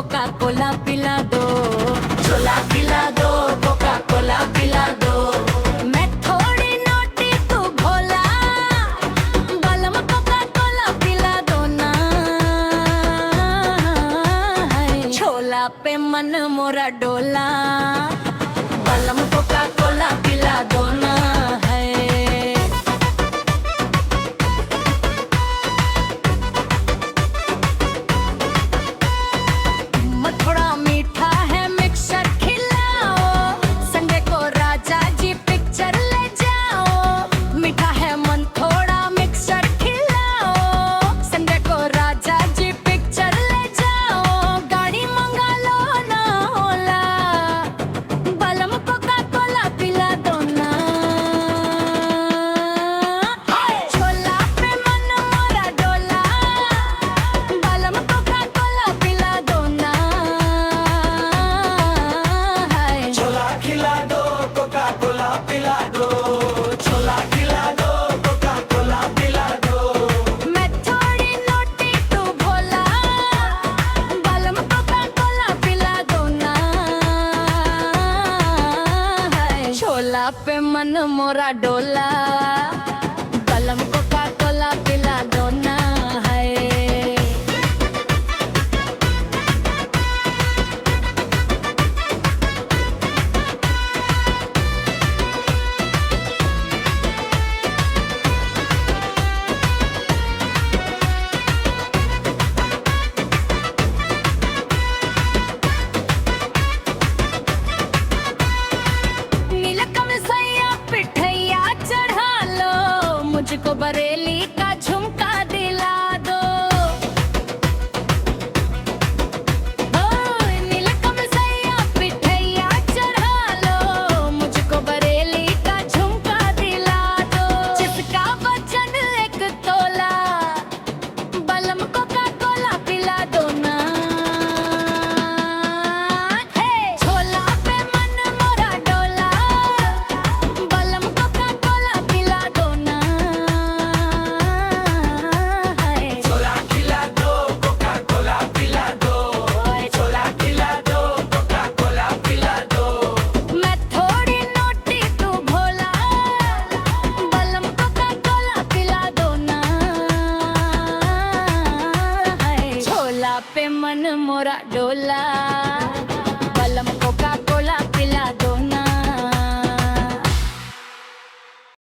Coca Cola पिला दो, छोला पिला दो, कोका कोला पिला दो। मैं थोड़ी नोटी तू भोला, बलम कोका कोला पिला दो ना। छोला पे मन मोरा डोला, बलम कोका कोला पिला दो ना। छोला पे मन मोरा डोला, बलम कोका कोला पिला दो ना। मुझको बरेली का झुमका दिला दो, नीलकम सैया पिठैया चढ़ा लो। मुझको बरेली का झुमका दिला दो, जिसका वजन 1 तोला, बलम कोका कोला पिला दो ना। छोला पे मन मोरा डोला, बलम कोका कोला पिला दो ना। पे मन मोरा डोला।